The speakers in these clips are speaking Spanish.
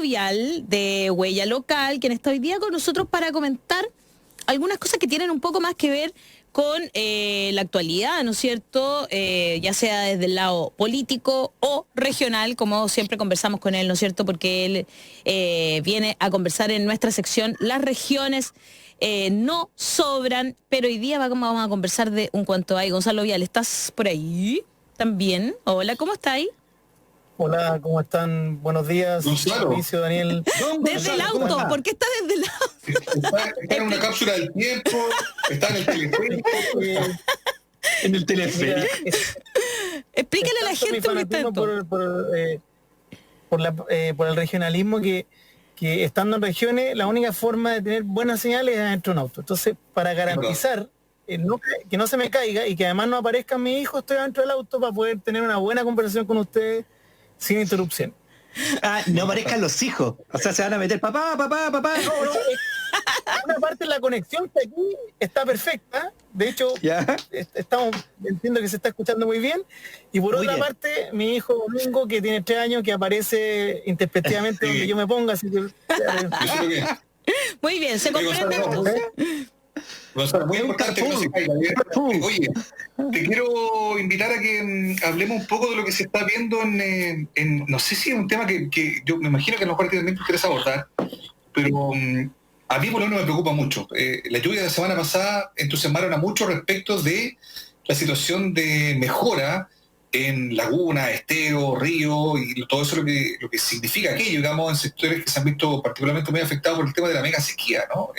Vial de Huella Local, quien está hoy día con nosotros para comentar algunas cosas que tienen un poco más que ver con la actualidad, ¿no es cierto? Ya sea desde el lado político o regional, como siempre conversamos con él, ¿no es cierto? Porque él viene a conversar en nuestra sección Las regiones no sobran, pero hoy día vamos a conversar de un cuanto hay. Gonzalo Vial, ¿estás por ahí también? Hola, ¿cómo estáis? Hola, ¿cómo están? Buenos días, Mauricio, Daniel. Desde el auto, ¿por qué está desde el auto? Está en una cápsula del tiempo, está en el teleférico. En el teleférico. Explícale a la gente un instante. Por el regionalismo que estando en regiones, la única forma de tener buenas señales es dentro de un auto. Entonces, para garantizar que no se me caiga y que además no aparezca mi hijo, estoy dentro del auto para poder tener una buena conversación con ustedes sin interrupción. No aparezcan los hijos. O sea, se van a meter papá. No, una parte de la conexión que aquí está perfecta. De hecho, entiendo que se está escuchando muy bien. Y por otra parte, mi hijo Domingo, que tiene 3 años, que aparece intempestivamente donde yo me ponga. Así que, muy bien, se comprende entonces. Gonzalo, muy importante que no se caiga. Oye, te quiero invitar a que hablemos un poco de lo que se está viendo en no sé si es un tema que yo me imagino que a lo mejor también te interesa abordar, pero a mí por lo menos me preocupa mucho. La lluvia de la semana pasada entusiasmaron a mucho respecto de la situación de mejora en lagunas, esteros, ríos y todo eso lo que significa aquello, digamos, en sectores que se han visto particularmente muy afectados por el tema de la mega sequía, ¿no?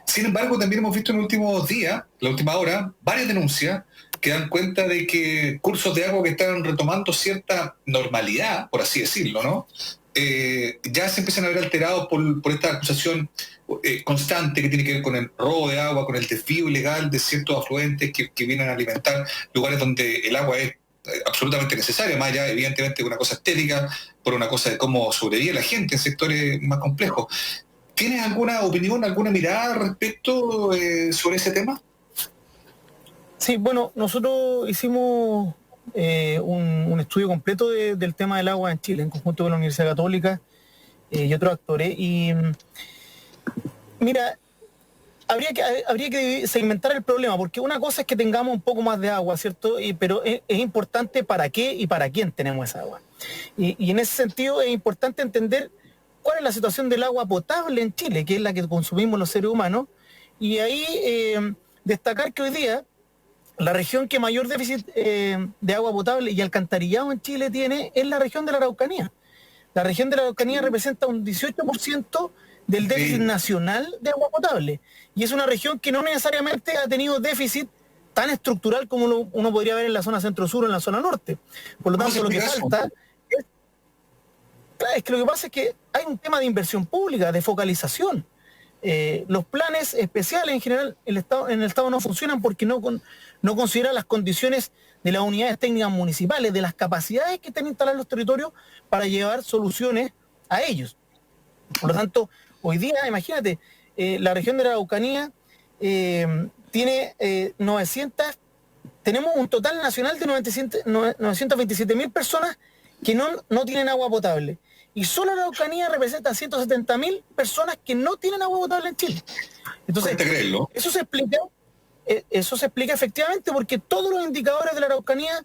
Sin embargo, también hemos visto en los últimos días, la última hora, varias denuncias que dan cuenta de que cursos de agua que están retomando cierta normalidad, por así decirlo, ¿no? Ya se empiezan a ver alterados por esta acusación constante que tiene que ver con el robo de agua, con el desvío ilegal de ciertos afluentes que vienen a alimentar lugares donde el agua es absolutamente necesaria, más allá evidentemente de una cosa estética, por una cosa de cómo sobrevive la gente en sectores más complejos. ¿Tienes alguna opinión, alguna mirada respecto sobre ese tema? Sí, bueno, nosotros hicimos un estudio completo del tema del agua en Chile, en conjunto con la Universidad Católica y otros actores. Y mira, habría que segmentar el problema, porque una cosa es que tengamos un poco más de agua, ¿cierto? Pero es importante para qué y para quién tenemos esa agua. Y en ese sentido es importante entender cuál es la situación del agua potable en Chile, que es la que consumimos los seres humanos. Y ahí destacar que hoy día la región que mayor déficit de agua potable y alcantarillado en Chile tiene es la región de la Araucanía. La región de la Araucanía representa un 18% del déficit nacional de agua potable. Y es una región que no necesariamente ha tenido déficit tan estructural como uno podría ver en la zona centro-sur o en la zona norte. Por lo tanto, lo que falta es que lo que pasa es que hay un tema de inversión pública, de focalización. Los planes especiales en general en el Estado no funcionan porque no consideran las condiciones de las unidades técnicas municipales, de las capacidades que tienen instalar los territorios para llevar soluciones a ellos. Por lo tanto, hoy día, imagínate, la región de la Araucanía tiene tenemos un total nacional de 927.000 personas que no tienen agua potable. Y solo la Araucanía representa 170.000 personas que no tienen agua potable en Chile. Entonces, eso se explica efectivamente porque todos los indicadores de la Araucanía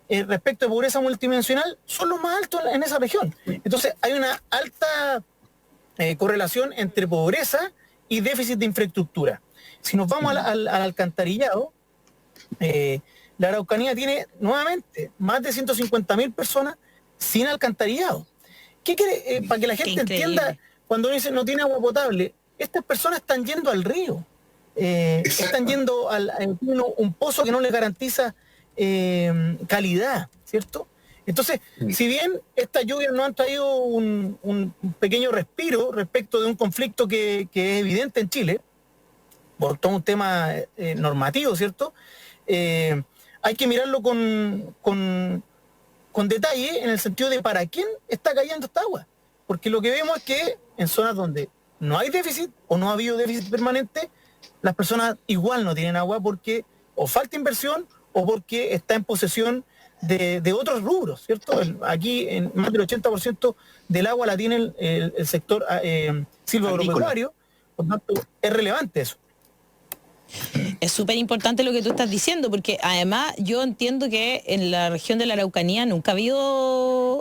respecto de pobreza multidimensional son los más altos en esa región. Entonces, hay una alta correlación entre pobreza y déficit de infraestructura. Si nos vamos al alcantarillado, la Araucanía tiene nuevamente más de 150.000 personas sin alcantarillado. ¿Qué quiere? Para que la gente entienda, cuando uno dice no tiene agua potable, estas personas están yendo al río, están yendo a un pozo que no les garantiza calidad, ¿cierto? Entonces, si bien estas lluvias no han traído un pequeño respiro respecto de un conflicto que es evidente en Chile, por todo un tema normativo, ¿cierto? Hay que mirarlo con detalle en el sentido de para quién está cayendo esta agua. Porque lo que vemos es que en zonas donde no hay déficit o no ha habido déficit permanente, las personas igual no tienen agua porque o falta inversión o porque está en posesión de otros rubros, ¿cierto? Aquí en más del 80% del agua la tiene el sector silvoagropecuario, por tanto es relevante eso. Es súper importante lo que tú estás diciendo, porque además yo entiendo que en la región de la Araucanía nunca ha habido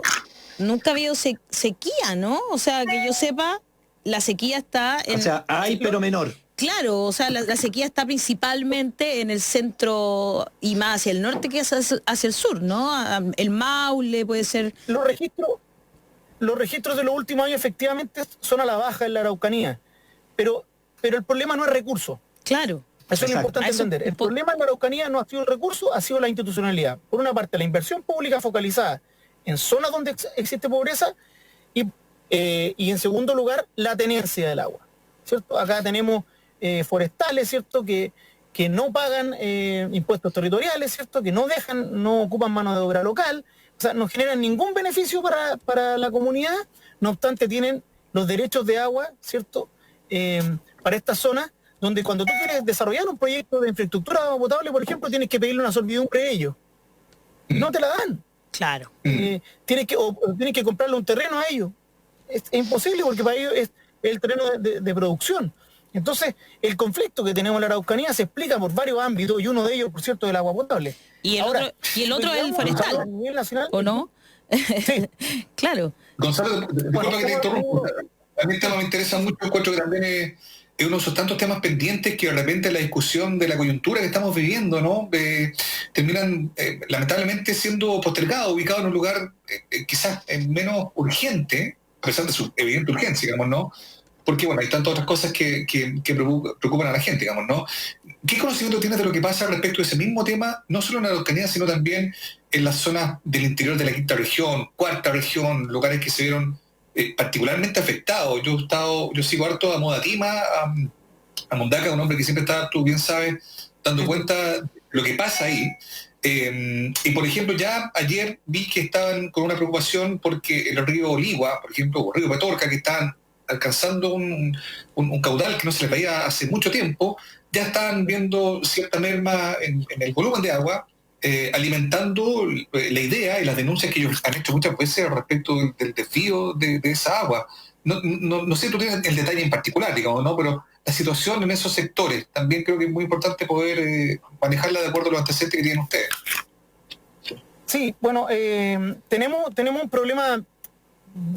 sequía, ¿no? O sea, que yo sepa, la sequía está en... O sea, hay pero menor. Claro, o sea, la sequía está principalmente en el centro y más hacia el norte que hacia el sur, ¿no? El Maule puede ser... Los registros de los últimos años efectivamente son a la baja en la Araucanía, pero el problema no es recurso. Claro. Eso es lo importante entender. El problema en la Araucanía no ha sido el recurso, ha sido la institucionalidad. Por una parte, la inversión pública focalizada en zonas donde existe pobreza y en segundo lugar, la tenencia del agua, ¿cierto? Acá tenemos forestales, ¿cierto? Que no pagan impuestos territoriales, ¿cierto? Que no ocupan mano de obra local, o sea, no generan ningún beneficio para la comunidad, no obstante tienen los derechos de agua, ¿cierto? Para estas zonas, donde cuando tú quieres desarrollar un proyecto de infraestructura de agua potable, por ejemplo, tienes que pedirle una servidumbre a ellos. No te la dan. Claro. Tienes que comprarle un terreno a ellos. Es imposible porque para ellos es el terreno de producción. Entonces, el conflicto que tenemos en la Araucanía se explica por varios ámbitos y uno de ellos, por cierto, es el agua potable. Y el otro es el forestal, nacional, ¿o no? Sí. Claro. Gonzalo, disculpa que te interrumpa. A mí el tema me interesa mucho, encuentro que también es uno de esos tantos temas pendientes que de repente la discusión de la coyuntura que estamos viviendo, ¿no? Terminan lamentablemente siendo postergados, ubicados en un lugar quizás menos urgente, a pesar de su evidente urgencia, digamos, ¿no? Porque, bueno, hay tantas otras cosas que preocupan a la gente, digamos, ¿no? ¿Qué conocimiento tienes de lo que pasa respecto de ese mismo tema, no solo en la Araucanía, sino también en las zonas del interior de la quinta región, cuarta región, lugares que se vieron particularmente afectados? Yo sigo harto a Modatima, a Mundaca, un hombre que siempre está, tú bien sabes, dando cuenta de lo que pasa ahí. Y por ejemplo, ya ayer vi que estaban con una preocupación porque el río Oligua, por ejemplo, o el río Petorca, que estaban alcanzando un caudal que no se les veía hace mucho tiempo, ya estaban viendo cierta merma en el volumen de agua, alimentando la idea y las denuncias que ellos han hecho muchas veces respecto del desvío de esa agua. No sé, tú tienes el detalle en particular, digamos, ¿no? Pero la situación en esos sectores también creo que es muy importante poder manejarla de acuerdo a los antecedentes que tienen ustedes. Sí, bueno, tenemos un problema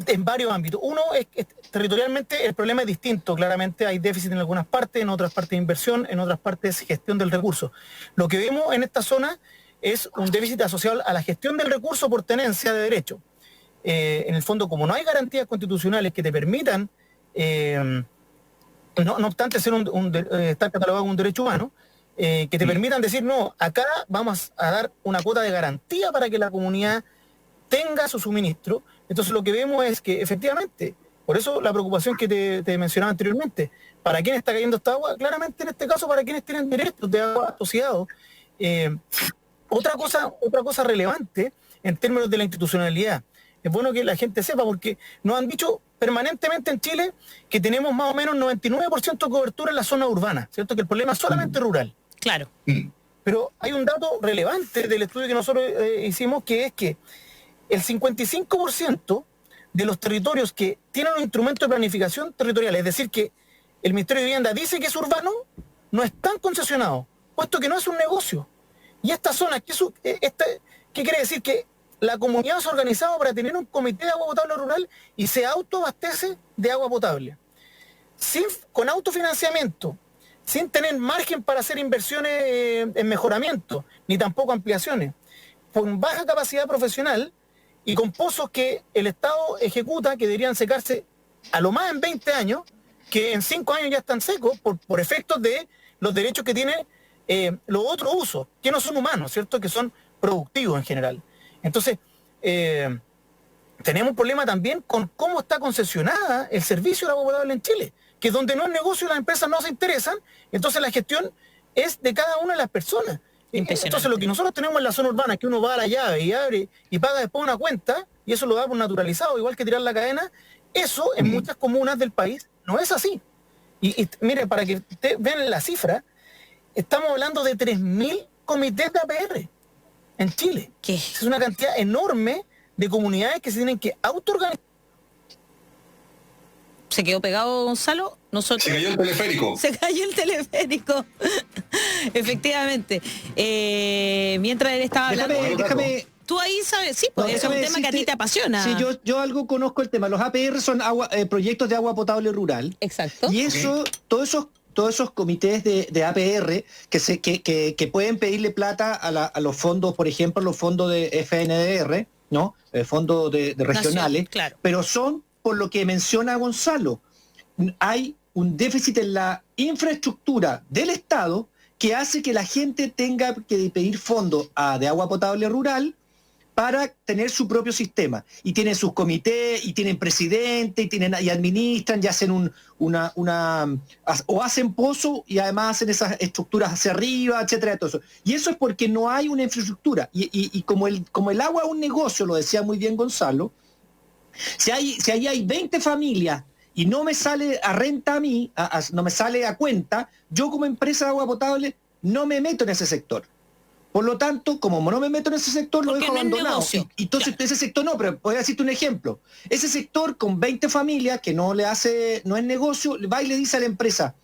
en varios ámbitos. Uno es territorialmente el problema es distinto, claramente hay déficit en algunas partes, en otras partes de inversión, en otras partes gestión del recurso. Lo que vemos en esta zona es un déficit asociado a la gestión del recurso por tenencia de derecho. En el fondo, como no hay garantías constitucionales que te permitan, no obstante ser estar catalogado como un derecho humano, que te permitan decir, no, acá vamos a dar una cuota de garantía para que la comunidad tenga su suministro. Entonces lo que vemos es que efectivamente, por eso la preocupación que te mencionaba anteriormente, ¿para quién está cayendo esta agua? Claramente en este caso para quienes tienen derechos de agua asociados. Otra cosa relevante en términos de la institucionalidad, es bueno que la gente sepa, porque nos han dicho permanentemente en Chile que tenemos más o menos 99% de cobertura en la zona urbana, ¿cierto? Que el problema es solamente rural. Claro. Pero hay un dato relevante del estudio que nosotros hicimos, que es que el 55% de los territorios que tienen un instrumento de planificación territorial, es decir, que el Ministerio de Vivienda dice que es urbano, no están concesionados, puesto que no es un negocio. Y esta zona, ¿qué quiere decir? Que la comunidad se ha organizado para tener un comité de agua potable rural y se autoabastece de agua potable. Con autofinanciamiento, sin tener margen para hacer inversiones en mejoramiento, ni tampoco ampliaciones, con baja capacidad profesional y con pozos que el Estado ejecuta, que deberían secarse a lo más en 20 años, que en 5 años ya están secos por efectos de los derechos que tienen los otros usos, que no son humanos, ¿cierto? Que son productivos en general. Entonces, tenemos un problema también con cómo está concesionada el servicio de agua potable en Chile, que donde no es negocio las empresas no se interesan, entonces la gestión es de cada una de las personas. Entonces lo que nosotros tenemos en la zona urbana es que uno va a la llave y abre y paga después una cuenta, y eso lo da por naturalizado, igual que tirar la cadena. Eso en muchas comunas del país no es así. Y mire, para que ustedes vean la cifra, estamos hablando de 3.000 comités de APR. en Chile. ¿Qué? Es una cantidad enorme de comunidades que se tienen que autoorganizar. ¿Se quedó pegado Gonzalo? Nosotros. Se cayó el teleférico. Se cayó el teleférico. Efectivamente. Mientras él estaba hablando. Déjame. Tú ahí sabes, sí, pues es un tema que a ti te apasiona. Sí, yo algo conozco el tema. Los APR son proyectos de agua potable rural. Exacto. Y eso, todos esos comités de APR que pueden pedirle plata a los fondos, por ejemplo, los fondos de FNDR, ¿no? Fondos de regionales, claro. Pero son, por lo que menciona Gonzalo, hay un déficit en la infraestructura del Estado que hace que la gente tenga que pedir fondos de agua potable rural para tener su propio sistema. Y tienen sus comités, y tienen presidente, y administran, y hacen o hacen pozo, y además hacen esas estructuras hacia arriba, etcétera, todo eso. Y eso es porque no hay una infraestructura. Y como el agua es un negocio, lo decía muy bien Gonzalo, si ahí hay 20 familias y no me sale a renta a mí, no me sale a cuenta, yo como empresa de agua potable no me meto en ese sector. Por lo tanto, como no me meto en ese sector, lo dejo abandonado. Y entonces ese sector no, pero voy a decirte un ejemplo. Ese sector con 20 familias que no es negocio, va y le dice a la empresa,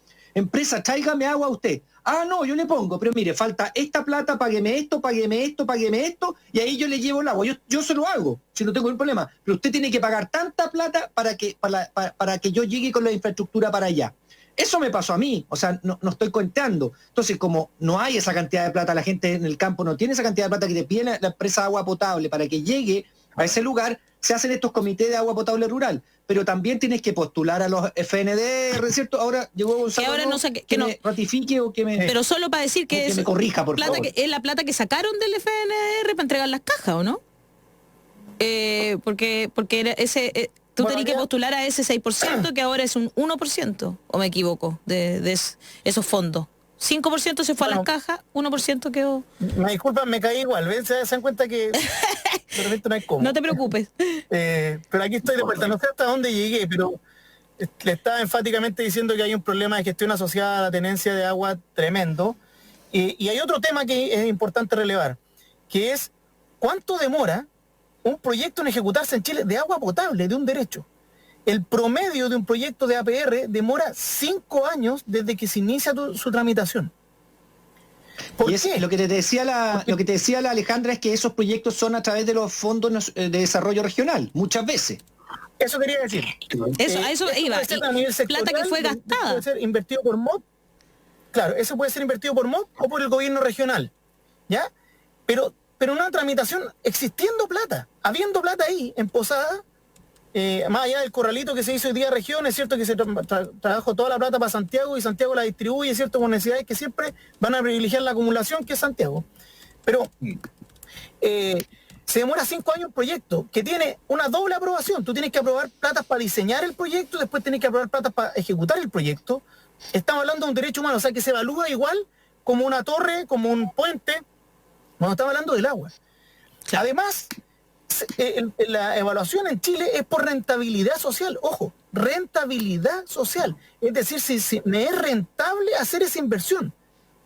tráigame agua a usted. Ah, no, yo le pongo, pero mire, falta esta plata, págueme esto, y ahí yo le llevo el agua. Yo se lo hago, si no tengo ningún problema. Pero usted tiene que pagar tanta plata para que yo llegue con la infraestructura para allá. Eso me pasó a mí, o sea, no estoy contando. Entonces, como no hay esa cantidad de plata, la gente en el campo no tiene esa cantidad de plata que te pide la empresa de agua potable para que llegue a ese lugar, se hacen estos comités de agua potable rural. Pero también tienes que postular a los FNDR, ¿cierto? Ahora llegó Gonzalo, que ahora no sé que me ratifique o que me... Pero solo para decir que, me corrija, por plata favor. Es la plata que sacaron del FNDR para entregar las cajas, ¿o no? Porque era ese... Tú tenías que postular a ese 6%, que ahora es un 1%, o me equivoco, de esos fondos. 5% se fue a las cajas, 1% quedó... Me disculpan, me caí igual, ¿ven? Se dan cuenta que de repente no hay cómo. No te preocupes. Pero aquí estoy de vuelta, no sé hasta dónde llegué, pero le estaba enfáticamente diciendo que hay un problema de gestión asociada a la tenencia de agua tremendo. Y hay otro tema que es importante relevar, que es cuánto demora un proyecto en ejecutarse en Chile de agua potable, de un derecho. El promedio de un proyecto de APR demora 5 años desde que se inicia su tramitación. ¿Por qué? Lo que te decía la Alejandra es que esos proyectos son a través de los fondos de desarrollo regional, muchas veces. Eso quería decir. A eso iba. Plata que fue gastada. Puede ser invertido por MOP. Claro, eso puede ser invertido por MOP o por el gobierno regional. ¿Ya? Pero una tramitación existiendo plata, habiendo plata ahí, en Posada, más allá del corralito que se hizo hoy día región, es cierto que se trabajó toda la plata para Santiago y Santiago la distribuye, es cierto, con necesidades que siempre van a privilegiar la acumulación, que es Santiago. Pero se demora 5 años un proyecto que tiene una doble aprobación. Tú tienes que aprobar platas para diseñar el proyecto, después tienes que aprobar platas para ejecutar el proyecto. Estamos hablando de un derecho humano, o sea que se evalúa igual como una torre, como un puente, cuando estamos hablando del agua. Claro. Además, la evaluación en Chile es por rentabilidad social. Ojo, rentabilidad social. Es decir, si me es rentable hacer esa inversión.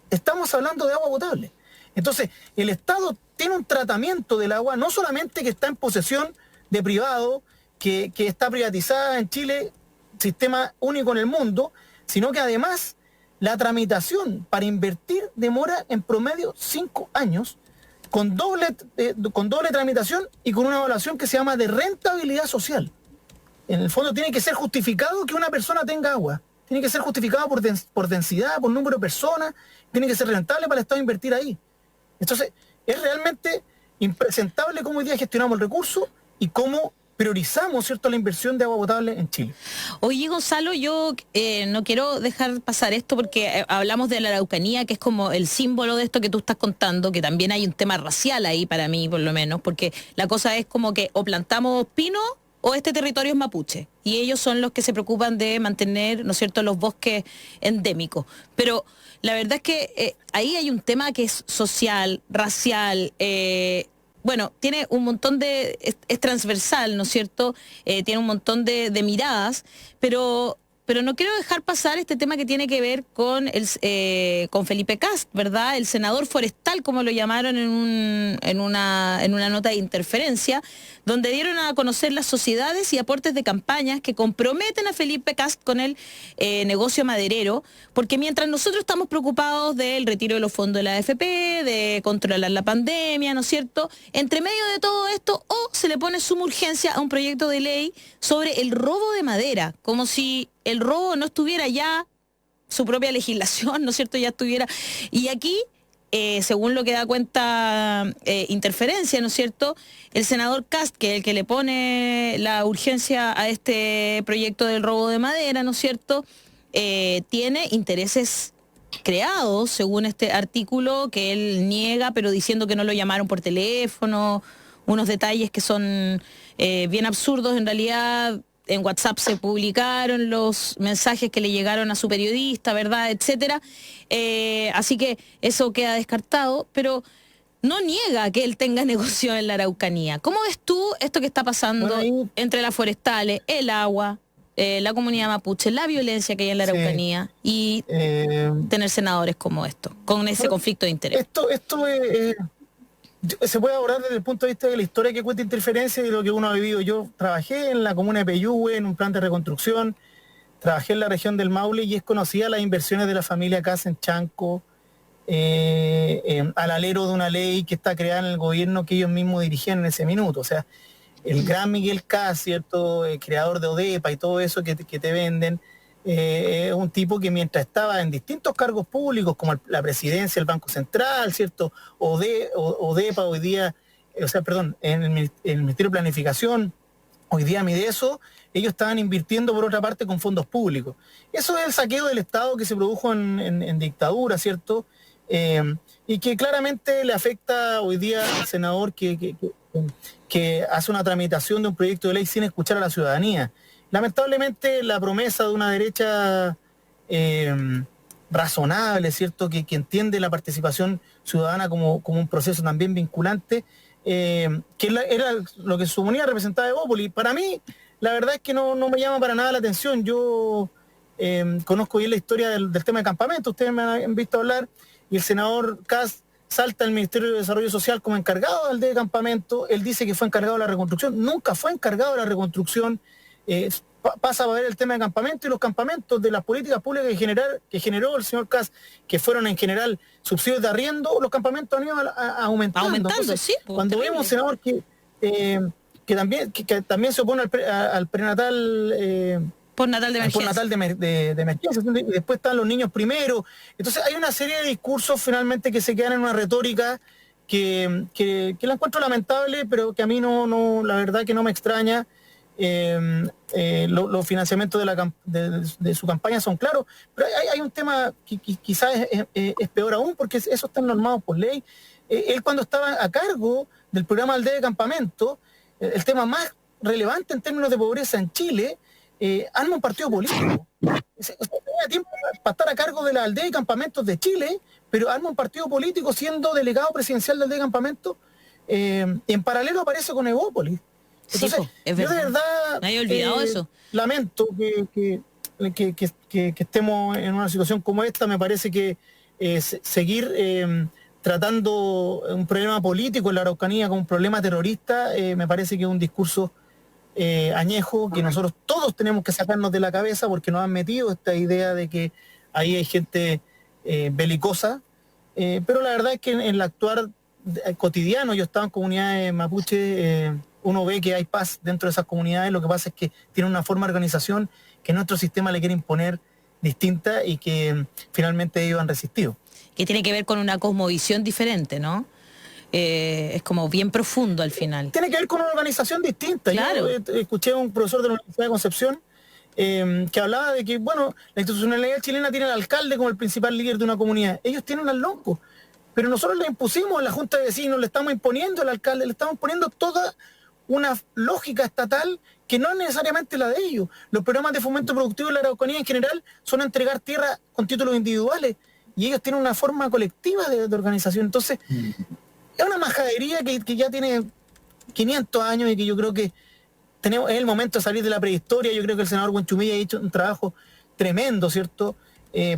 Estamos hablando de agua potable. Entonces, el Estado tiene un tratamiento del agua, no solamente que está en posesión de privado, que está privatizada en Chile, sistema único en el mundo, sino que además la tramitación para invertir demora en promedio 5 años, con doble tramitación y con una evaluación que se llama de rentabilidad social. En el fondo tiene que ser justificado que una persona tenga agua. Tiene que ser justificado por densidad, por número de personas. Tiene que ser rentable para el Estado invertir ahí. Entonces, es realmente impresentable cómo hoy día gestionamos el recurso y cómo priorizamos, ¿cierto?, la inversión de agua potable en Chile. Oye, Gonzalo, yo no quiero dejar pasar esto porque hablamos de la Araucanía, que es como el símbolo de esto que tú estás contando, que también hay un tema racial ahí para mí, por lo menos, porque la cosa es como que o plantamos pino o este territorio es mapuche, y ellos son los que se preocupan de mantener, ¿no es cierto?, los bosques endémicos. Pero la verdad es que ahí hay un tema que es social, racial, bueno, tiene un montón es transversal, ¿no es cierto? Tiene un montón de miradas, pero pero no quiero dejar pasar este tema que tiene que ver con con Felipe Kast, ¿verdad? El senador forestal, como lo llamaron en una nota de Interferencia, donde dieron a conocer las sociedades y aportes de campañas que comprometen a Felipe Kast con el negocio maderero, porque mientras nosotros estamos preocupados del retiro de los fondos de la AFP, de controlar la pandemia, ¿no es cierto? Entre medio de todo esto, se le pone suma urgencia a un proyecto de ley sobre el robo de madera, como si el robo no estuviera ya, su propia legislación, ¿no es cierto?, ya estuviera. Y aquí, según lo que da cuenta Interferencia, ¿no es cierto?, el senador Kast, que es el que le pone la urgencia a este proyecto del robo de madera, ¿no es cierto?, tiene intereses creados, según este artículo, que él niega, pero diciendo que no lo llamaron por teléfono, unos detalles que son bien absurdos. En realidad, en WhatsApp se publicaron los mensajes que le llegaron a su periodista, ¿verdad?, etcétera. Así que eso queda descartado, pero no niega que él tenga negocio en la Araucanía. ¿Cómo ves tú esto que está pasando entre las forestales, el agua, la comunidad mapuche, la violencia que hay en la Araucanía y tener senadores como esto, con ese conflicto de interés? Esto se puede abordar desde el punto de vista de la historia que cuenta Interferencia y de lo que uno ha vivido. Yo trabajé en la comuna de Peyúgue, en un plan de reconstrucción, trabajé en la región del Maule y es conocida las inversiones de la familia Kast en Chanco, al alero de una ley que está creada en el gobierno que ellos mismos dirigían en ese minuto. O sea, el gran Miguel Kast, ¿cierto?, el creador de Odepa y todo eso que te venden, es un tipo que mientras estaba en distintos cargos públicos, como la presidencia del Banco Central, ¿cierto?, Odepa hoy día, en el Ministerio de Planificación, hoy día Mideso, ellos estaban invirtiendo por otra parte con fondos públicos. Eso es el saqueo del Estado que se produjo en dictadura, ¿cierto?, y que claramente le afecta hoy día al senador que hace una tramitación de un proyecto de ley sin escuchar a la ciudadanía. Lamentablemente la promesa de una derecha razonable, ¿cierto?, que entiende la participación ciudadana como un proceso también vinculante, que era lo que suponía representar Evópolis. Para mí, la verdad es que no me llama para nada la atención. Yo conozco bien la historia del tema de campamento, ustedes me han visto hablar, y el senador Kast salta al Ministerio de Desarrollo Social como encargado del de campamento. Él dice que fue encargado de la reconstrucción, nunca fue encargado de la reconstrucción. Pasa a ver el tema de campamento y los campamentos de las políticas públicas que generó el señor Kast, que fueron en general subsidios de arriendo. Los campamentos han ido aumentando. Entonces, sí, cuando vemos un senador que también se opone al prenatal, postnatal de emergencia, de emergencia, y después están los niños primero. Entonces hay una serie de discursos finalmente que se quedan en una retórica que la encuentro lamentable, pero que a mí la verdad que no me extraña. Los financiamientos de su campaña son claros, pero hay un tema que quizás es peor aún, porque eso está normado por ley. Él, cuando estaba a cargo del programa Aldea de Campamento, el tema más relevante en términos de pobreza en Chile, arma un partido político. Tenía tiempo para estar a cargo de la Aldea de Campamentos de Chile, pero arma un partido político siendo delegado presidencial de Aldea de Campamento. En paralelo aparece con Evópolis. Entonces, sí, es verdad. Yo de verdad me había olvidado eso. Lamento que estemos en una situación como esta. Me parece que seguir tratando un problema político en la Araucanía como un problema terrorista, me parece que es un discurso añejo que nosotros todos tenemos que sacarnos de la cabeza, porque nos han metido esta idea de que ahí hay gente belicosa, pero la verdad es que en el actuar cotidiano, yo estaba en comunidades mapuche, uno ve que hay paz dentro de esas comunidades. Lo que pasa es que tienen una forma de organización que nuestro sistema le quiere imponer distinta y que finalmente ellos han resistido. Que tiene que ver con una cosmovisión diferente, ¿no? Es como bien profundo al final. Tiene que ver con una organización distinta. Claro. Yo escuché a un profesor de la Universidad de Concepción que hablaba de que, bueno, la institucionalidad chilena tiene al alcalde como el principal líder de una comunidad. Ellos tienen al lonco, pero nosotros le impusimos en la Junta de Vecinos, le estamos imponiendo al alcalde, le estamos poniendo toda una lógica estatal que no es necesariamente la de ellos. Los programas de fomento productivo de la Araucanía en general son entregar tierra con títulos individuales, y ellos tienen una forma colectiva de organización. Entonces, es una majadería que ya tiene 500 años y que yo creo que es el momento de salir de la prehistoria. Yo creo que el senador Buenchumilla ha hecho un trabajo tremendo, ¿cierto?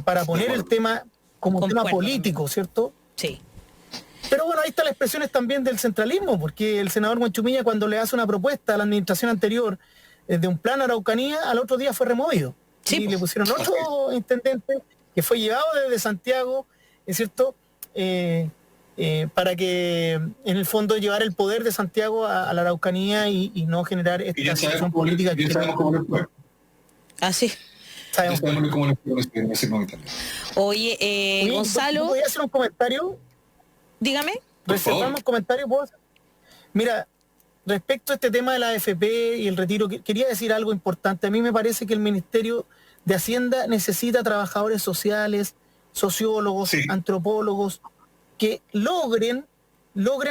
Para poner el tema como un tema político, ¿cierto? Sí. Pero bueno, ahí están las expresiones también del centralismo, porque el senador Buenchumilla, cuando le hace una propuesta a la administración anterior de un plan Araucanía, al otro día fue removido. Sí, y le pusieron otro intendente que fue llevado desde Santiago, ¿es cierto? Para que en el fondo llevar el poder de Santiago a la Araucanía y no generar esta situación política. Ya sabemos cómo le fue. Así. Ya sabemos cómo le fue en ese momento. Oye, Gonzalo. ¿Voy a hacer un comentario? Dígame. ¿Reservamos comentarios? ¿Puedo hacer? Mira, respecto a este tema de la AFP y el retiro, quería decir algo importante. A mí me parece que el Ministerio de Hacienda necesita trabajadores sociales, sociólogos, antropólogos, que logren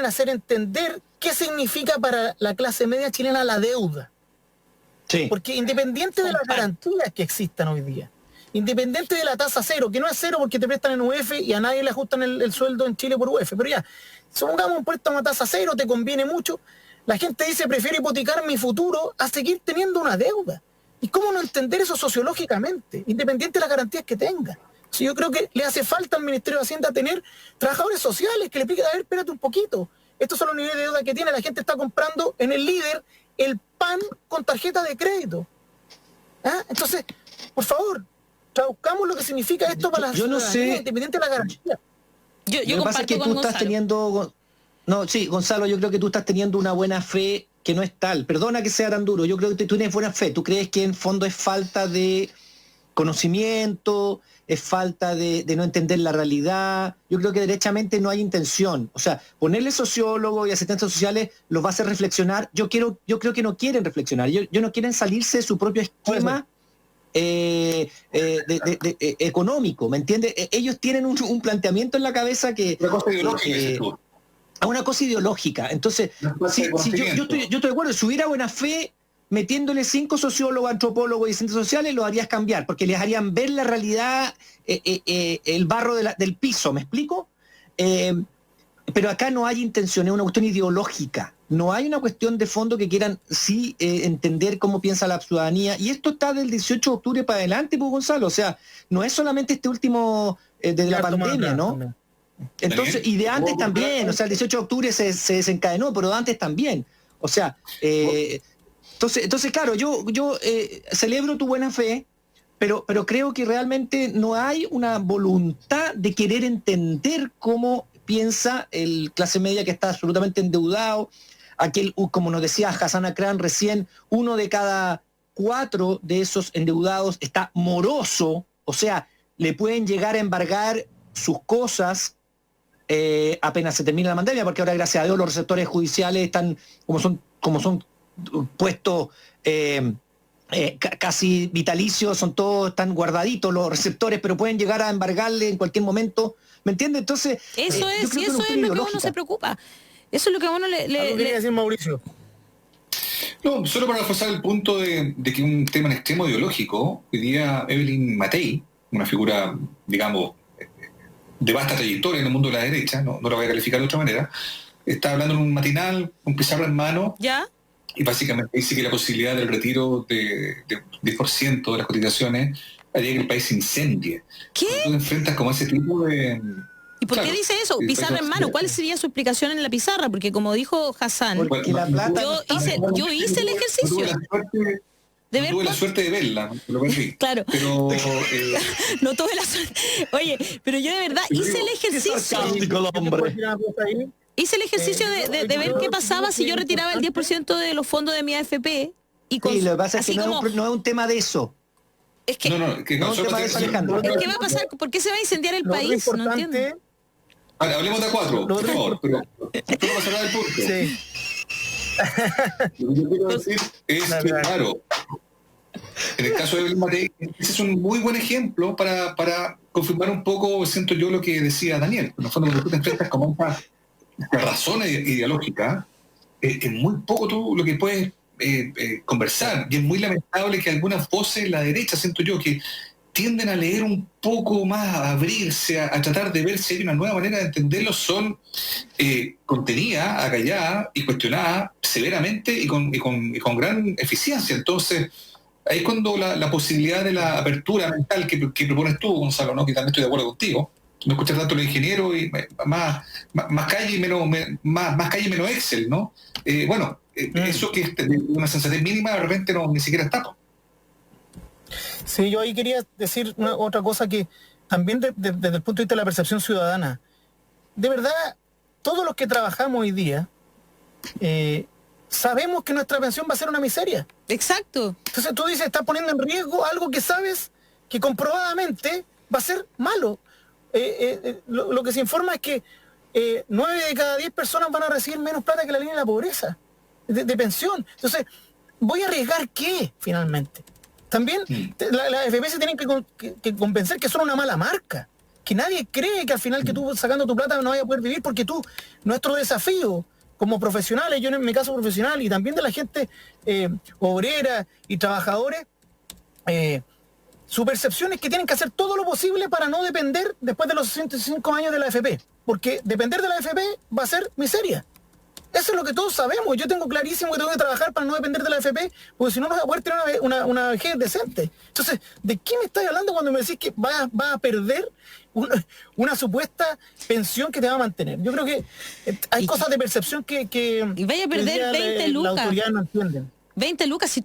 hacer entender qué significa para la clase media chilena la deuda. Sí. Porque independiente de las garantías que existan hoy día, independiente de la tasa cero, que no es cero porque te prestan en UF y a nadie le ajustan el sueldo en Chile por UF, pero ya, supongamos un préstamo a tasa cero, te conviene mucho, la gente dice, prefiero hipotecar mi futuro a seguir teniendo una deuda. ¿Y cómo no entender eso sociológicamente, independiente de las garantías que tenga? Si yo creo que le hace falta al Ministerio de Hacienda tener trabajadores sociales que le piquen, a ver, espérate un poquito, estos son los niveles de deuda que tiene, la gente está comprando en el líder el pan con tarjeta de crédito. ¿Ah? Entonces, por favor, traduzcamos lo que significa esto para las ciudadanía, independiente de la garantía. Yo comparto que con tú Gonzalo. estás teniendo... No, sí, Gonzalo, yo creo que tú estás teniendo una buena fe que no es tal. Perdona que sea tan duro, yo creo que tú tienes buena fe. Tú crees que en fondo es falta de conocimiento, es falta de no entender la realidad. Yo creo que derechamente no hay intención. O sea, ponerle sociólogos y asistentes sociales los va a hacer reflexionar. Yo creo que no quieren reflexionar. Yo no quieren salirse de su propio esquema económico, ¿me entiendes? Ellos tienen un planteamiento en la cabeza que... Una cosa ideológica, una cosa ideológica. Entonces, yo estoy de acuerdo. Si hubiera buena fe, metiéndole 5 sociólogos, antropólogos y asistentes sociales, lo harías cambiar, porque les harían ver la realidad, el barro del piso, ¿me explico? Pero acá no hay intención, es una cuestión ideológica. No hay una cuestión de fondo que quieran entender cómo piensa la ciudadanía. Y esto está del 18 de octubre para adelante, pues, Gonzalo. O sea, no es solamente este último de la pandemia, ¿no? Entonces, y de antes también, o sea, el 18 de octubre se desencadenó, pero de antes también. O sea, entonces claro, yo celebro tu buena fe, pero creo que realmente no hay una voluntad de querer entender cómo piensa el clase media que está absolutamente endeudado. Aquel, como nos decía Hassan Akran recién, 1 de cada 4 de esos endeudados está moroso, o sea, le pueden llegar a embargar sus cosas apenas se termina la pandemia, porque ahora, gracias a Dios, los receptores judiciales están, como son puestos casi vitalicios, están guardaditos los receptores, pero pueden llegar a embargarle en cualquier momento, ¿me entiendes? Entonces, eso es lo que uno se preocupa. Eso es lo que a uno le quería decir Mauricio. No, solo para reforzar el punto de que un tema en extremo ideológico, hoy día Evelyn Matei, una figura, digamos, de vasta trayectoria en el mundo de la derecha, no la voy a calificar de otra manera, está hablando en un matinal, un pizarro en mano, ¿ya? Y básicamente dice que la posibilidad del retiro de 10% de las cotizaciones haría que el país se incendie. ¿Qué? Tú te enfrentas como a ese tipo de... ¿Y por qué dice eso? Pizarra en mano. ¿Cuál sería su explicación en la pizarra? Porque como dijo Hassan, yo hice el ejercicio. Tuve la suerte de verla, lo perdí. Claro. Pero no tuve la suerte. Oye, pero yo de verdad hice el ejercicio. Hice el ejercicio de ver qué pasaba si yo retiraba el 10% de los fondos de mi AFP. Y sí, lo que pasa es que no es un tema de eso. Es que no es un tema de eso, Alejandro. ¿Qué va a pasar? ¿Por qué se va a incendiar el país? No entiendo. Ahora, hablemos de 4, por favor. Pero vamos a hablar del punto. Sí. Lo que yo quiero decir es que, claro, en el caso de Evelyn Matei, ese es un muy buen ejemplo para confirmar un poco, siento yo, lo que decía Daniel. En el fondo, cuando tú te enfrentas como una razón ideológica, es muy poco tú lo que puedes conversar. Y es muy lamentable que algunas voces de la derecha, siento yo, que tienden a leer un poco más, a abrirse, a tratar de ver si hay una nueva manera de entenderlo, son contenidas, acalladas y cuestionadas severamente y con gran eficiencia. Entonces, ahí es cuando la posibilidad de la apertura mental que propones tú, Gonzalo, ¿no? Que también estoy de acuerdo contigo, no escuchar tanto los ingenieros y más calle y más calle y menos Excel, ¿no? Eso que es de una sensatez mínima de repente ni siquiera está. Sí, yo ahí quería decir otra cosa que también desde el punto de vista de la percepción ciudadana, de verdad, todos los que trabajamos hoy día sabemos que nuestra pensión va a ser una miseria. Exacto. Entonces tú dices, estás poniendo en riesgo algo que sabes que comprobadamente va a ser malo. Lo que se informa es que 9 de cada 10 personas van a recibir menos plata que la línea de la pobreza, de pensión. Entonces, ¿voy a arriesgar qué, finalmente? También la AFP se tienen que convencer que son una mala marca, que nadie cree que al final que tú sacando tu plata no vaya a poder vivir, porque nuestro desafío como profesionales, yo en mi caso profesional y también de la gente obrera y trabajadores, su percepción es que tienen que hacer todo lo posible para no depender después de los 65 años de la AFP, porque depender de la AFP va a ser miseria. Eso es lo que todos sabemos. Yo tengo clarísimo que tengo que trabajar para no depender de la AFP, porque si no, no voy a poder tener una vejez decente. Entonces, ¿de qué me estás hablando cuando me decís que vas a perder una supuesta pensión que te va a mantener? Yo creo que hay cosas de percepción que y vaya a perder 20 lucas. La autoridad no entienden. 20 lucas, si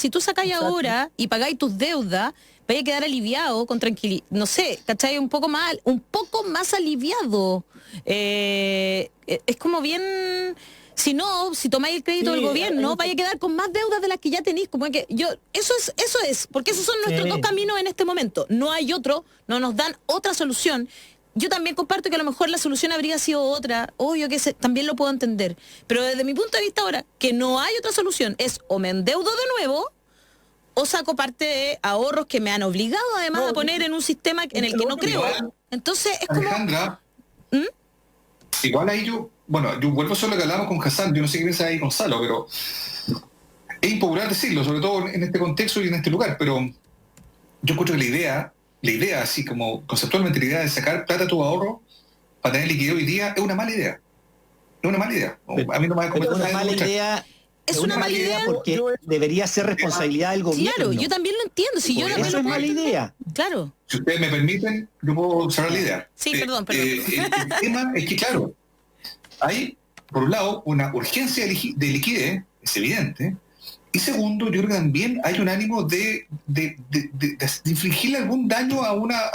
tú sacáis ahora y pagáis tus deudas, vaya a quedar aliviado, con tranquilidad, no sé, ¿cachai? Un poco más aliviado. Es como bien... Si tomáis el crédito del gobierno, vaya a quedar con más deudas de las que ya tenéis. Eso es, porque esos son nuestros dos caminos en este momento. No hay otro, no nos dan otra solución. Yo también comparto que a lo mejor la solución habría sido otra, obvio que también lo puedo entender. Pero desde mi punto de vista ahora, que no hay otra solución, es o me endeudo de nuevo, o saco parte de ahorros que me han obligado además a poner en un sistema en el que no creo. Entonces es como... Alejandra, igual ahí yo vuelvo solo que hablamos con Hassan, yo no sé qué piensa ahí Gonzalo, pero es impopular decirlo, sobre todo en este contexto y en este lugar, pero yo encuentro que la idea, así como conceptualmente la idea de sacar plata a tu ahorro para tener liquidez hoy día es una mala idea. Es una mala idea. A mí no me va a comentar una mala idea. Es una mala idea porque debería ser responsabilidad del gobierno. Claro, yo también lo entiendo. Si yo eso es mala idea. Claro. Si ustedes me permiten, yo puedo cerrar la idea. Sí, perdón. El tema es que, claro, hay, por un lado, una urgencia de liquidez, es evidente, y segundo, yo creo que también hay un ánimo de infligirle algún daño a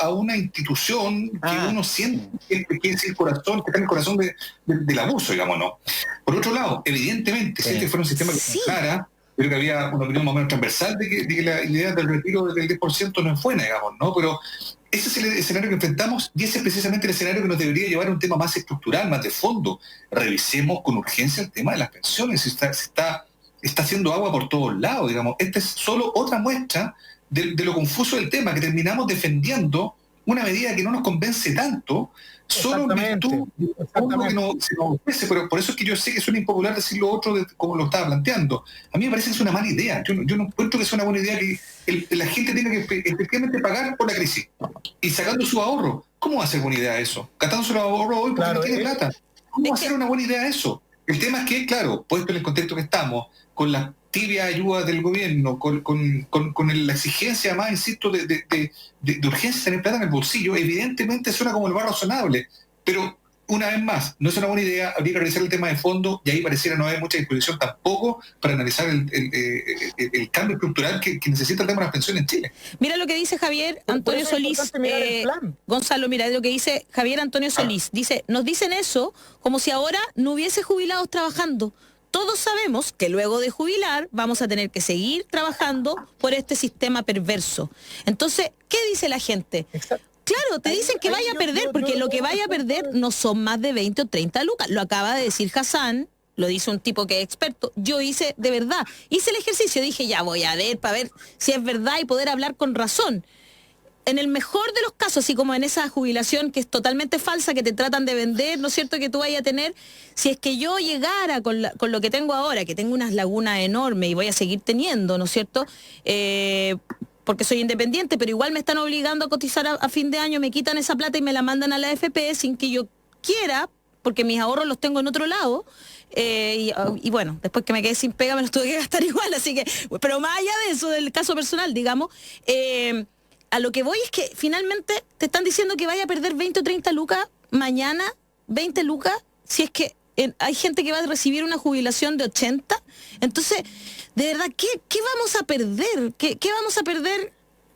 una institución que uno siente que es el corazón, que está en el corazón del abuso, digamos, ¿no? Por otro lado, evidentemente, si este fuera un sistema que funcionara, creo que había una opinión más o menos transversal de que la idea del retiro del 10% no es buena, digamos, ¿no? Pero ese es el escenario que enfrentamos y ese es precisamente el escenario que nos debería llevar a un tema más estructural, más de fondo. Revisemos con urgencia el tema de las pensiones. Está haciendo agua por todos lados, digamos. Esta es solo otra muestra de lo confuso del tema, que terminamos defendiendo una medida que no nos convence tanto, solo en virtud de algo que se nos ofrece. Pero por eso es que yo sé que suena impopular decir lo otro como lo estaba planteando. A mí me parece que es una mala idea. Yo no encuentro que sea una buena idea que la gente tenga que efectivamente pagar por la crisis y sacando su ahorro. ¿Cómo va a ser buena idea eso? Gastando su ahorro hoy porque no tiene plata. ¿Cómo va a ser una buena idea eso? El tema es que, claro, puesto en el contexto que estamos, con la tibia ayuda del gobierno, con la exigencia, además, insisto, de urgencia de tener plata en el bolsillo, evidentemente suena como el más razonable, pero una vez más, no es una buena idea, habría que revisar el tema de fondo y ahí pareciera no haber mucha disposición tampoco para analizar el cambio estructural que necesita el tema de las pensiones en Chile. Mira lo que dice Javier Antonio Solís. Gonzalo, mira lo que dice Javier Antonio Solís. Dice, nos dicen eso como si ahora no hubiese jubilados trabajando. Todos sabemos que luego de jubilar vamos a tener que seguir trabajando por este sistema perverso. Entonces, ¿qué dice la gente? Exacto. Claro, te dicen que vaya a perder, porque lo que vaya a perder no son más de 20 o 30 lucas. Lo acaba de decir Hassan, lo dice un tipo que es experto. Yo hice el ejercicio, dije, ya voy a ver, para ver si es verdad y poder hablar con razón. En el mejor de los casos, así como en esa jubilación que es totalmente falsa, que te tratan de vender, ¿no es cierto?, que tú vayas a tener, si es que yo llegara con lo que tengo ahora, que tengo unas lagunas enormes y voy a seguir teniendo, ¿no es cierto?, porque soy independiente, pero igual me están obligando a cotizar a fin de año, me quitan esa plata y me la mandan a la AFP sin que yo quiera, porque mis ahorros los tengo en otro lado. Y bueno, después que me quedé sin pega me los tuve que gastar igual, así que, pero más allá de eso, del caso personal, digamos, a lo que voy es que finalmente te están diciendo que vaya a perder 20 o 30 lucas mañana, 20 lucas, si es que hay gente que va a recibir una jubilación de 80. Entonces, de verdad, ¿qué vamos a perder? ¿Qué vamos a perder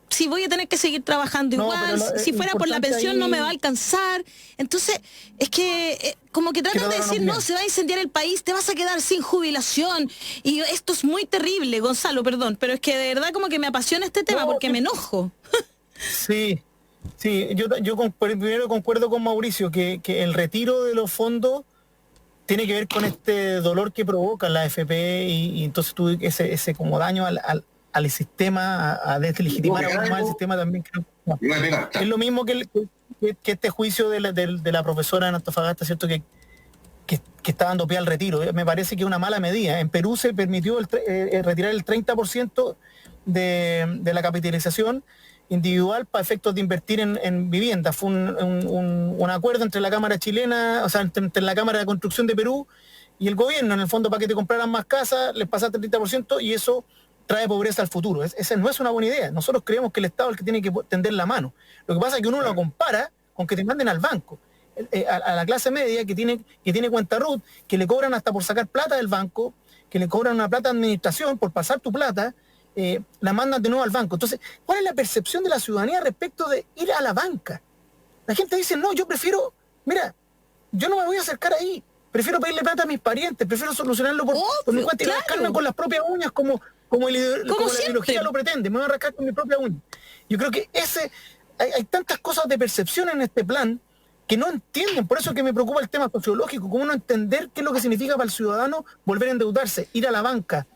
si voy a tener que seguir trabajando igual? Si fuera por la pensión ahí no me va a alcanzar. Entonces, es que como que tratan de decir, no, se va a incendiar el país, te vas a quedar sin jubilación. Y esto es muy terrible, Gonzalo, perdón, pero es que de verdad como que me apasiona este tema porque me enojo. Sí, primero concuerdo con Mauricio que el retiro de los fondos tiene que ver con este dolor que provoca la AFP y entonces tú ese como daño al sistema, a deslegitimar aún más el sistema también. Es lo mismo que este juicio de la profesora en Antofagasta, ¿cierto? Que está dando pie al retiro. Me parece que es una mala medida. En Perú se permitió retirar el 30% de la capitalización individual para efectos de invertir en vivienda. Fue un acuerdo entre la Cámara chilena, o sea, entre la Cámara de Construcción de Perú y el gobierno, en el fondo, para que te compraran más casas, les pasaste el 30% y eso trae pobreza al futuro. Esa no es una buena idea. Nosotros creemos que el Estado es el que tiene que tender la mano. Lo que pasa es que uno lo compara con que te manden al banco. A la clase media que tiene cuenta RUT, que le cobran hasta por sacar plata del banco, que le cobran una plata de administración por pasar tu plata, la mandan de nuevo al banco. Entonces, ¿cuál es la percepción de la ciudadanía respecto de ir a la banca? La gente dice, no, yo prefiero, mira, yo no me voy a acercar ahí, prefiero pedirle plata a mis parientes, prefiero solucionarlo por mi cuenta y rascarme con las propias uñas como la ideología lo pretende, me voy a rascar con mi propia uña. Yo creo que hay tantas cosas de percepción en este plan que no entienden, por eso es que me preocupa el tema sociológico, cómo no entender qué es lo que significa para el ciudadano volver a endeudarse, ir a la banca,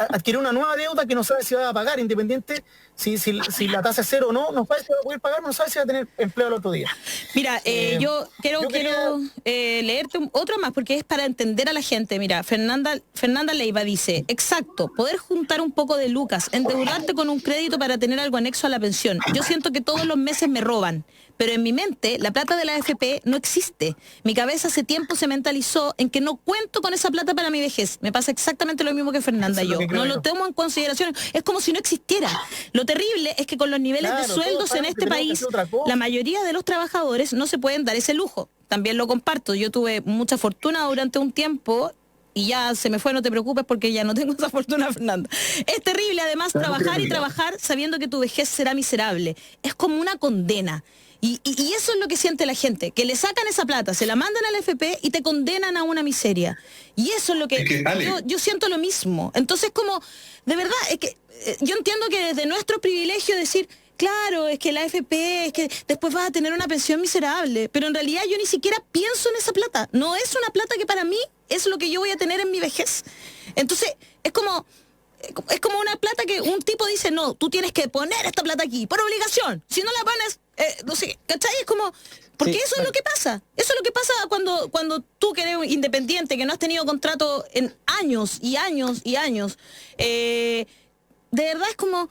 adquirir una nueva deuda que no sabe si va a pagar, independiente si la tasa es cero o no sabe si va a poder pagar, no sabe si va a tener empleo el otro día. Mira, yo quiero leerte otro más porque es para entender a la gente. Mira, Fernanda Leiva dice, exacto, poder juntar un poco de lucas, endeudarte con un crédito para tener algo anexo a la pensión. Yo siento que todos los meses me roban, pero en mi mente la plata de la AFP no existe. Mi cabeza hace tiempo se mentalizó en que no cuento con esa plata para mi vejez. Me pasa exactamente lo mismo que Fernanda y yo. No lo tomo en consideración. Es como si no existiera. Lo terrible es que con los niveles de sueldos en este país, la mayoría de los trabajadores no se pueden dar ese lujo. También lo comparto. Yo tuve mucha fortuna durante un tiempo y ya se me fue, no te preocupes porque ya no tengo esa fortuna, Fernanda. Es terrible además trabajar y trabajar sabiendo que tu vejez será miserable. Es como una condena. Y eso es lo que siente la gente, que le sacan esa plata, se la mandan al FP y te condenan a una miseria. Y eso es lo que yo siento lo mismo. Entonces, como, de verdad, es que yo entiendo que desde nuestro privilegio decir, claro, es que la AFP, es que después vas a tener una pensión miserable, pero en realidad yo ni siquiera pienso en esa plata. No es una plata que para mí es lo que yo voy a tener en mi vejez. Entonces, es como una plata que un tipo dice, no, tú tienes que poner esta plata aquí, por obligación. Si no la pones, no sé, ¿cachai? Es como, porque eso es lo que pasa. Eso es lo que pasa cuando tú que eres independiente, que no has tenido contrato en años y años y años. De verdad es como,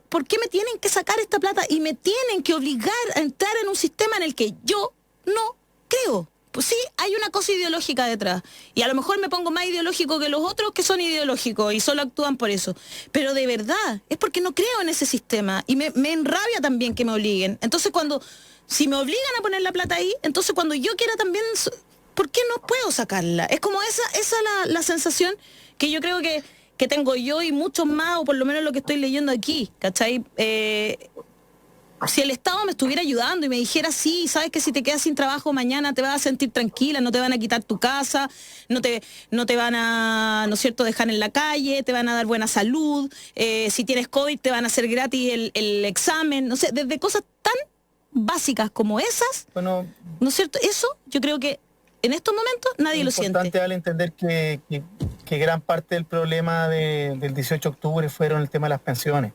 ¿por qué me tienen que sacar esta plata y me tienen que obligar a entrar en un sistema en el que yo no creo? Pues sí, hay una cosa ideológica detrás. Y a lo mejor me pongo más ideológico que los otros que son ideológicos y solo actúan por eso. Pero de verdad, es porque no creo en ese sistema. Y me enrabia también que me obliguen. Entonces si me obligan a poner la plata ahí, entonces cuando yo quiera también, ¿por qué no puedo sacarla? Es como esa la sensación que yo creo que tengo yo y muchos más, o por lo menos lo que estoy leyendo aquí, ¿cachai? Si el Estado me estuviera ayudando y me dijera, sí, sabes que si te quedas sin trabajo mañana te vas a sentir tranquila, no te van a quitar tu casa, no te van a, ¿no es cierto?, dejar en la calle, te van a dar buena salud, si tienes COVID te van a hacer gratis el examen, no sé, desde cosas tan básicas como esas, bueno, ¿no es cierto? Eso yo creo que en estos momentos nadie lo siente. Es importante al entender que gran parte del problema del 18 de octubre fueron el tema de las pensiones.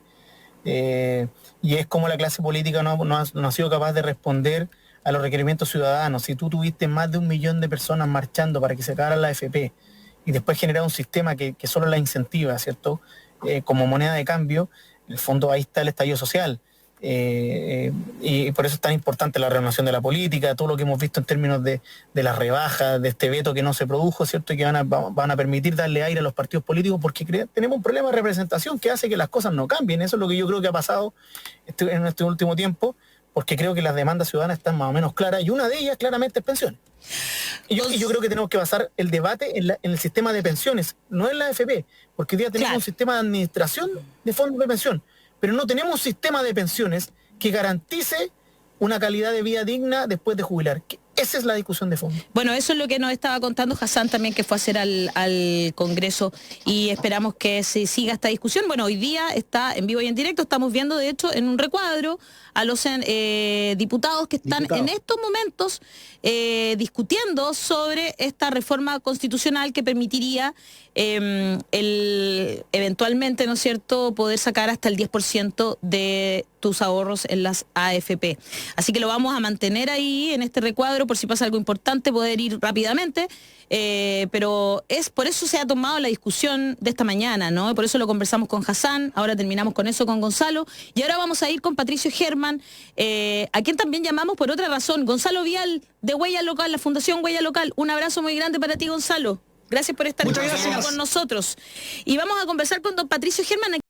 Y es como la clase política no ha sido capaz de responder a los requerimientos ciudadanos. Si tú tuviste más de 1 millón de personas marchando para que se acabara la AFP y después generar un sistema que solo la incentiva, ¿cierto? como moneda de cambio, en el fondo ahí está el estallido social. Y por eso es tan importante la renovación de la política, todo lo que hemos visto en términos de las rebajas, de este veto que no se produjo, ¿cierto? Y que van a permitir darle aire a los partidos políticos, porque tenemos un problema de representación que hace que las cosas no cambien. Eso es lo que yo creo que ha pasado en este último tiempo, porque creo que las demandas ciudadanas están más o menos claras, y una de ellas claramente es pensiones. Y yo creo que tenemos que basar el debate en el sistema de pensiones, no en la AFP, porque hoy día tenemos un sistema de administración de fondos de pensión, pero no tenemos un sistema de pensiones que garantice una calidad de vida digna después de jubilar. Esa es la discusión de fondo. Bueno, eso es lo que nos estaba contando Hassan también, que fue a hacer al Congreso, y esperamos que se siga esta discusión. Bueno, hoy día está en vivo y en directo, estamos viendo de hecho en un recuadro a los diputados que están en estos momentos discutiendo sobre esta reforma constitucional que permitiría eventualmente, ¿no es cierto?, poder sacar hasta el 10% de tus ahorros en las AFP. Así que lo vamos a mantener ahí en este recuadro por si pasa algo importante, poder ir rápidamente, pero por eso se ha tomado la discusión de esta mañana, ¿no? Por eso lo conversamos con Hassan, ahora terminamos con eso con Gonzalo, y ahora vamos a ir con Patricio Herman, a quien también llamamos por otra razón, Gonzalo Vial, de Huella Local, la Fundación Huella Local. Un abrazo muy grande para ti, Gonzalo. Gracias por estar con nosotros. Y vamos a conversar con don Patricio Herman.